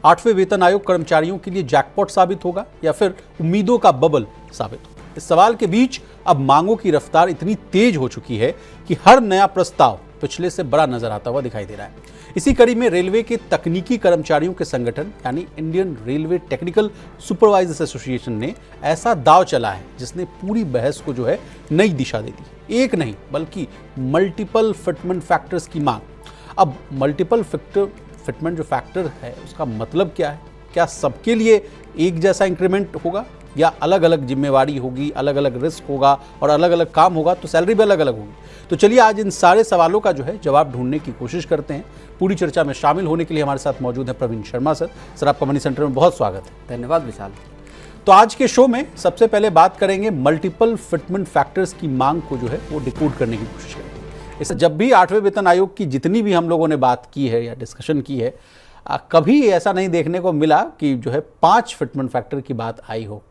8वें वेतन आयोग कर्मचारियों के लिए जैकपॉट साबित होगा या फिर उम्मीदों का बबल साबित होगा? इस सवाल के बीच अब मांगों की रफ्तार इतनी तेज हो चुकी है कि हर नया प्रस्ताव पिछले से बड़ा नजर आता हुआ दिखाई दे रहा है। इसी कड़ी में रेलवे के तकनीकी कर्मचारियों के संगठन यानी Indian railway technical supervisors association ने ऐसा दांव चला है जिसने पूरी बहस को जो है नई दिशा दे दी। एक नहीं बल्कि मल्टीपल फिटमेंट फैक्टर्स की मांग। अब मल्टीपल फिटमेंट जो फैक्टर है उसका मतलब क्या है? क्या सबके लिए एक जैसा इंक्रीमेंट होगा या अलग अलग जिम्मेवारी होगी, अलग अलग रिस्क होगा और अलग अलग काम होगा तो सैलरी भी अलग अलग होगी? तो चलिए आज इन सारे सवालों का जो है जवाब ढूंढने की कोशिश करते हैं। पूरी चर्चा में शामिल होने के लिए हमारे साथ मौजूद है प्रवीण शर्मा सर। सर, आपका मनी सेंटर में बहुत स्वागत है। धन्यवाद विशाल। तो आज के शो में सबसे पहले बात करेंगे मल्टीपल फिटमेंट फैक्टर्स की मांग को जो है वो डिकोड करने की कोशिश करेंगे। इस जब भी 8वें वेतन आयोग की जितनी भी हम लोगों ने बात की है या डिस्कशन की है, कभी ऐसा नहीं देखने को मिला कि जो है 5 फिटमेंट फैक्टर की बात आई हो।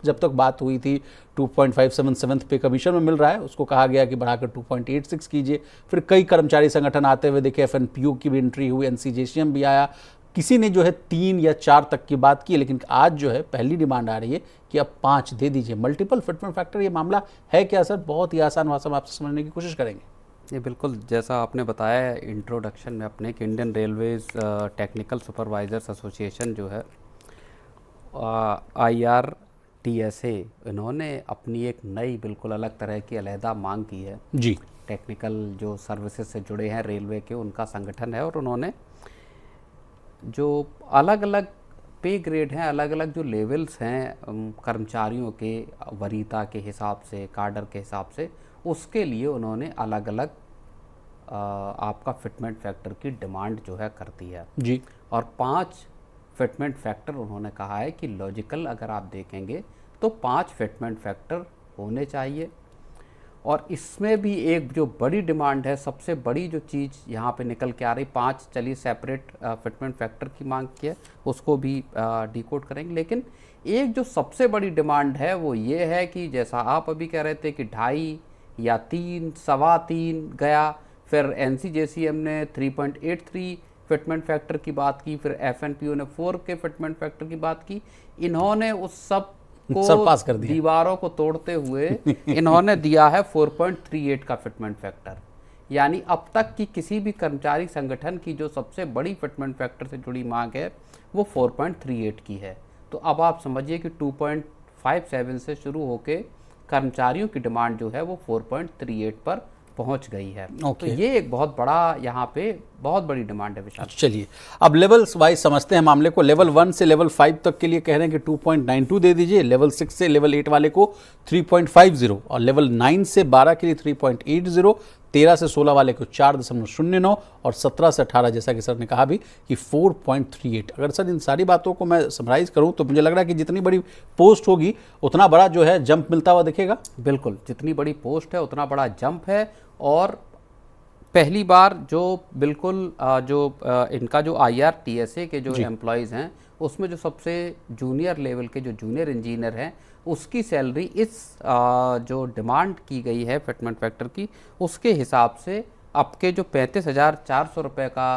जब तक बात हुई थी 2.577 पे कमीशन में मिल रहा है, उसको कहा गया कि बढ़ाकर 2.86 कीजिए। फिर कई कर्मचारी संगठन आते हुए देखे, एफएनपीयू की भी एंट्री हुई, एनसीजेसीएम भी आया, किसी ने जो है 3 या 4 तक की बात की। लेकिन आज जो है पहली डिमांड आ रही है कि अब 5 दे दीजिए। मल्टीपल फिटमेंट फैक्टर ये मामला है क्या सर? बहुत ही आसान भाषा में आपसे समझने की कोशिश करेंगे। ये बिल्कुल जैसा आपने बताया इंट्रोडक्शन में अपने कि Indian railways technical supervisors association जो है IRTSA, इन्होंने अपनी एक नई बिल्कुल अलग तरह की अलहदा मांग की है जी। टेक्निकल जो सर्विसेज से जुड़े हैं रेलवे के, उनका संगठन है और उन्होंने जो अलग अलग पे ग्रेड हैं, अलग अलग जो लेवल्स हैं कर्मचारियों के वरीयता के हिसाब से, कार्डर के हिसाब से, उसके लिए उन्होंने अलग अलग आपका फिटमेंट फैक्टर की डिमांड जो है करती है जी। और 5 फिटमेंट फैक्टर उन्होंने कहा है कि लॉजिकल अगर आप देखेंगे तो 5 फिटमेंट फैक्टर होने चाहिए। और इसमें भी एक जो बड़ी डिमांड है, सबसे बड़ी जो चीज़ यहाँ पे निकल के आ रही, 5 चलिए सेपरेट फिटमेंट फैक्टर की मांग की है, उसको भी डिकोड करेंगे। लेकिन एक जो सबसे बड़ी डिमांड है वो ये है कि जैसा आप अभी कह रहे थे कि 2.5 या 3, 3.25 गया, फिर एनसीजेसीएम ने 3.83 फिटमेंट फैक्टर की बात की, फिर एफएनपीयू ने 4 के फिटमेंट फैक्टर की बात की। इन्होंने उस सब को सरपास कर दिया, दीवारों को तोड़ते हुए इन्होंने दिया है 4.38 का फिटमेंट फैक्टर। यानी अब तक की किसी भी कर्मचारी संगठन की जो सबसे बड़ी फिटमेंट फैक्टर से जुड़ी मांग है वो 4.38 की है। तो अब आप समझिए कि 2.57 से शुरू होके कर्मचारियों की डिमांड जो है वो 4.38 पर पहुंच गई है। तो ये एक बहुत बड़ा यहाँ पे बहुत बड़ी डिमांड है विशाल। चलिए अब लेवल वाइज समझते हैं मामले को। लेवल 1 से लेवल 5 तक के लिए कह रहे हैं कि 2.92 दे दीजिए, लेवल 6 से लेवल 8 वाले को 3.50 और लेवल 9 से 12 के लिए 3.80, 13 से 16 वाले को 4.09 और 17 से 18 जैसा कि सर ने कहा भी कि 4.38। अगर सर इन सारी बातों को मैं समराइज करूं तो मुझे लग रहा है कि जितनी बड़ी पोस्ट होगी उतना बड़ा जो है जंप मिलता हुआ दिखेगा। बिल्कुल, जितनी बड़ी पोस्ट है उतना बड़ा जंप है। और पहली बार जो बिल्कुल इनका जो IRTSA के जो एम्प्लॉयज़ हैं उसमें जो सबसे जूनियर लेवल के जो जूनियर इंजीनियर हैं उसकी सैलरी इस जो डिमांड की गई है फिटमेंट फैक्टर की, उसके हिसाब से आपके जो 35,400 रुपये का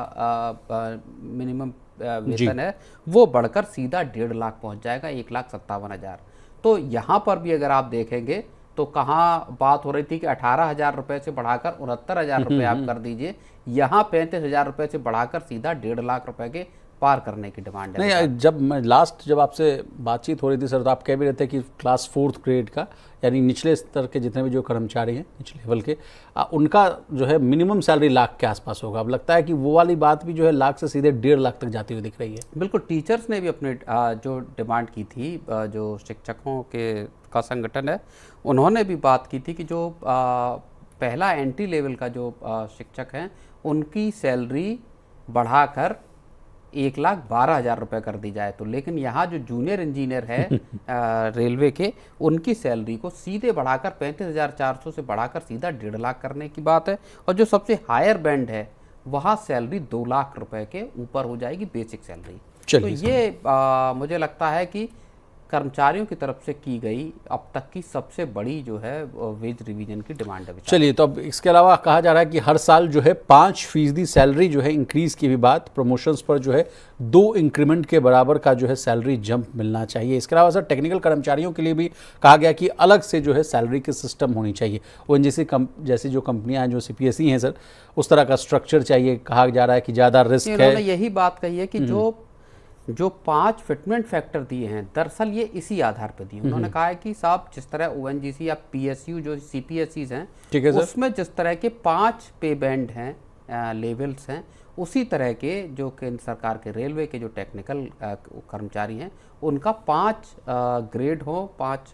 मिनिमम वेतन है वो बढ़कर सीधा 1.5 लाख पहुंच जाएगा, 1,57,000। तो यहाँ पर भी अगर आप देखेंगे तो कहाँ बात हो रही थी कि 18,000 रुपये से बढ़ाकर 69,000 रुपये आप कर दीजिए, यहाँ 35,000 रुपये से बढ़ाकर सीधा 1.5 लाख रुपए के पार करने की डिमांड है। नहीं, जब आपसे बातचीत हो रही थी सर तो आप कह भी रहे थे कि क्लास 4th ग्रेड का यानी निचले स्तर के जितने भी जो कर्मचारी हैं निचले लेवल के, उनका जो है मिनिमम सैलरी लाख के आसपास होगा। अब लगता है कि वो वाली बात भी जो है लाख से सीधे 1.5 लाख तक जाती हुई दिख रही है। बिल्कुल, टीचर्स ने भी अपने जो डिमांड की थी, जो शिक्षकों का संगठन है उन्होंने भी बात की थी कि जो पहला एंट्री लेवल का जो शिक्षक हैं उनकी सैलरी बढ़ाकर 1,12,000 रुपये कर दी जाए। तो लेकिन यहाँ जो जूनियर इंजीनियर है रेलवे के, उनकी सैलरी को सीधे बढ़ाकर 35,400 से बढ़ाकर सीधा 1.5 लाख करने की बात है। और जो सबसे हायर बैंड है वहाँ सैलरी 2 लाख रुपए के ऊपर हो जाएगी बेसिक सैलरी। तो ये मुझे लगता है कि कर्मचारियों की तरफ से की गई अब तक की सबसे बड़ी जो है वेज रिवीजन की डिमांड है। चलिए, तो अब इसके अलावा कहा जा रहा है कि हर साल जो है 5% सैलरी जो है इंक्रीज की भी बात, प्रमोशंस पर जो है 2 इंक्रीमेंट के बराबर का जो है सैलरी जंप मिलना चाहिए। इसके अलावा सर टेक्निकल कर्मचारियों के लिए भी कहा गया कि अलग से जो है सैलरी की सिस्टम होनी चाहिए। ओएनजीसी जैसी जो कंपनियां हैं, जो सीपीएसई हैं सर, उस तरह का स्ट्रक्चर चाहिए। कहा जा रहा है कि ज़्यादा रिस्क है। उन्होंने यही बात कही है कि जो 5 फिटमेंट फैक्टर दिए हैं, दरअसल ये इसी आधार पर दिए। उन्होंने कहा है कि साहब जिस तरह ओएनजीसी या पीएसयू जो सीपीएसईज हैं, ठीक है सर, उसमें जिस तरह के 5 पे बैंड हैं, लेवल्स हैं, उसी तरह के जो केंद्र सरकार के रेलवे के जो टेक्निकल कर्मचारी हैं, उनका 5 ग्रेड हो, 5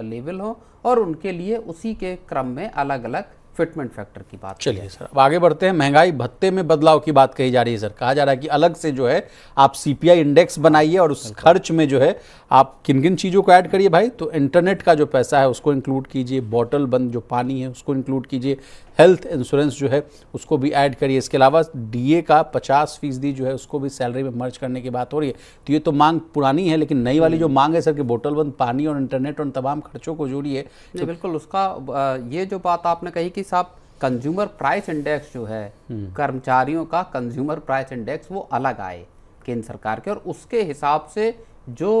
लेवल हो, और उनके लिए उसी के क्रम में अलग अलग फिटमेंट फैक्टर की बात। चलिए सर, अब आगे बढ़ते हैं। महंगाई भत्ते में बदलाव की बात कही जा रही है सर। कहा जा रहा है कि अलग से जो है आप सीपीआई इंडेक्स बनाइए और उस खर्च में जो है आप किन किन चीज़ों को ऐड करिए भाई। तो इंटरनेट का जो पैसा है उसको इंक्लूड कीजिए, बॉटल बंद जो पानी है उसको इंक्लूड कीजिए, हेल्थ इंश्योरेंस जो है उसको भी ऐड करिए। इसके अलावा डीए का 50% जो है उसको भी सैलरी में मर्ज करने की बात हो रही है। तो ये तो मांग पुरानी है, लेकिन नई वाली जो मांग है सर कि बोतल बंद पानी और इंटरनेट और तमाम खर्चों को जोड़िए। तो बिल्कुल उसका ये जो बात आपने कही कि साहब कंज्यूमर प्राइस इंडेक्स जो है, कर्मचारियों का कंज्यूमर प्राइस इंडेक्स वो अलग आए केंद्र सरकार के, और उसके हिसाब से जो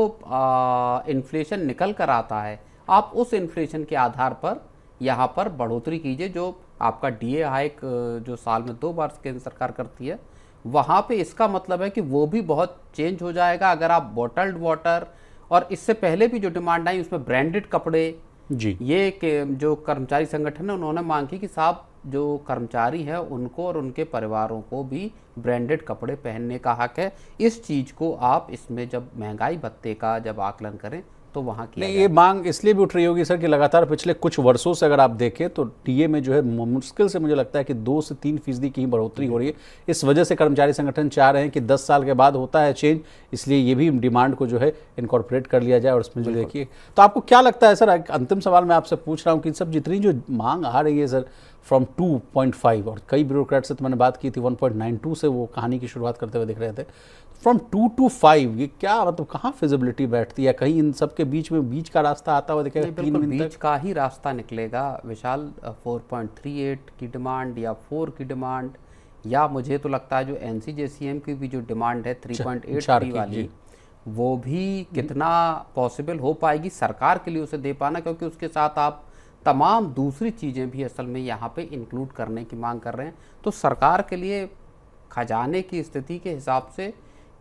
इन्फ्लेशन निकल कर आता है, आप उस इन्फ्लेशन के आधार पर यहाँ पर बढ़ोतरी कीजिए। जो आपका डीए हाइक जो साल में 2 बार केंद्र सरकार करती है, वहाँ पे इसका मतलब है कि वो भी बहुत चेंज हो जाएगा। अगर आप बॉटल्ड वाटर, और इससे पहले भी जो डिमांड आई उसमें ब्रांडेड कपड़े जी, ये के जो कर्मचारी संगठन है उन्होंने मांग की कि साहब जो कर्मचारी है उनको और उनके परिवारों को भी ब्रांडेड कपड़े पहनने का हक है। इस चीज़ को आप इसमें जब महंगाई भत्ते का जब आकलन करें तो वहाँ की नहीं, ये मांग इसलिए भी उठ रही होगी सर कि लगातार पिछले कुछ वर्षों से अगर आप देखें तो डीए में जो है मुश्किल से मुझे लगता है कि 2 से 3% की ही बढ़ोतरी हो रही है। इस वजह से कर्मचारी संगठन चाह रहे हैं कि 10 साल के बाद होता है चेंज, इसलिए ये भी डिमांड को जो है इनकॉर्पोरेट कर लिया जाए। और इसमें जो देखिए, तो आपको क्या लगता है सर, अंतिम सवाल मैं आपसे पूछ रहा हूँ कि सब जितनी जो मांग आ रही है सर फ्रॉम 2.5, और कई ब्यूरोक्रेट से तो मैंने बात की थी 1.92 से वो कहानी की शुरुआत करते हुए दिख रहे थे, फ्रॉम 2 to 5, ये क्या मतलब कहाँ फिजिबिलिटी बैठती है? कहीं इन सब के बीच में बीच का रास्ता आता हुआ दिखेगा? बिल्कुल बीच का ही रास्ता निकलेगा विशाल। 4.38 की डिमांड या 4 की डिमांड, या मुझे तो लगता है जो एनसीजेसीएम की भी जो डिमांड है 3.83 वाली, वो भी कितना पॉसिबल हो पाएगी सरकार के लिए उसे दे पाना, क्योंकि उसके साथ आप तमाम दूसरी चीज़ें भी असल में यहाँ पे इंक्लूड करने की मांग कर रहे हैं। तो सरकार के लिए खजाने की स्थिति के हिसाब से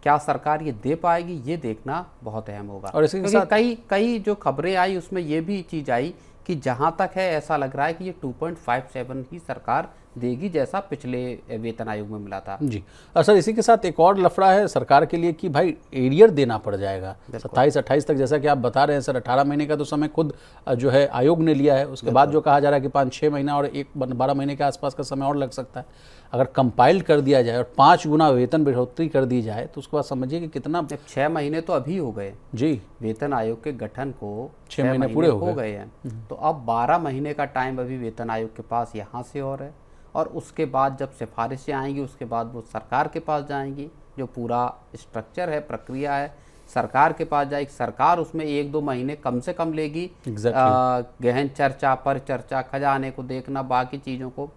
क्या सरकार ये दे पाएगी, ये देखना बहुत अहम होगा। और इसके साथ कई जो खबरें आई उसमें ये भी चीज़ आई कि जहाँ तक है ऐसा लग रहा है कि ये 2.57 ही सरकार देगी, जैसा पिछले वेतन आयोग में मिला था। जी, और सर इसी के साथ एक और लफड़ा है सरकार के लिए कि भाई एरियर देना पड़ जाएगा 27-28 तक, जैसा कि आप बता रहे हैं सर। 18 महीने का तो समय खुद जो है आयोग ने लिया है। उसके बाद जो कहा जा रहा है कि 5-6 महीना और 12 महीने के आसपास का समय और लग सकता है। अगर कंपाइल कर दिया जाए और 5 गुना वेतन बढ़ोतरी कर दी जाए तो उसके बाद समझिए कि कितना। 6 महीने तो अभी हो गए जी, वेतन आयोग के गठन को 6 महीने पूरे हो गए हैं। तो अब 12 महीने का टाइम अभी वेतन आयोग के पास यहाँ से और है, और उसके बाद जब सिफारिशें आएंगी उसके बाद वो सरकार के पास जाएंगी। जो पूरा स्ट्रक्चर है, प्रक्रिया है, सरकार के पास जाएगी। सरकार उसमें 1-2 महीने कम से कम लेगी, गहन चर्चा, पर चर्चा, खजाने को देखना, बाकी चीज़ों को।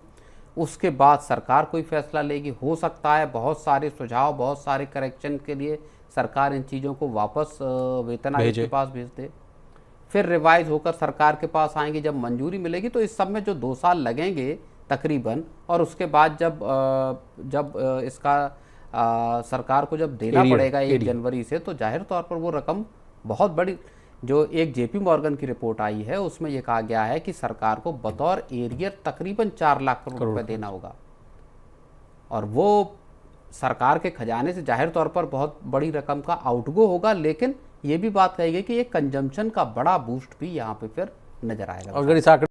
उसके बाद सरकार कोई फैसला लेगी। हो सकता है बहुत सारे सुझाव, बहुत सारे करेक्शन के लिए सरकार इन चीज़ों को वापस वेतन आयोग के पास भेज दे, फिर रिवाइज होकर सरकार के पास आएंगे। जब मंजूरी मिलेगी तो इस सब में जो 2 साल लगेंगे तकरीबन, और उसके बाद जब इसका सरकार को जब देना पड़ेगा 1 जनवरी से, तो जाहिर तौर पर वो रकम बहुत बड़ी। जो एक जेपी मॉर्गन की रिपोर्ट आई है उसमें यह कहा गया है कि सरकार को बतौर एरियर तकरीबन 4 लाख करोड़ रुपए देना होगा, और वो सरकार के खजाने से जाहिर तौर पर बहुत बड़ी रकम का आउटगो होगा। लेकिन ये भी बात कही गई कि ये कंजम्पशन का बड़ा बूस्ट भी यहाँ पे फिर नजर आएगा। अगर इस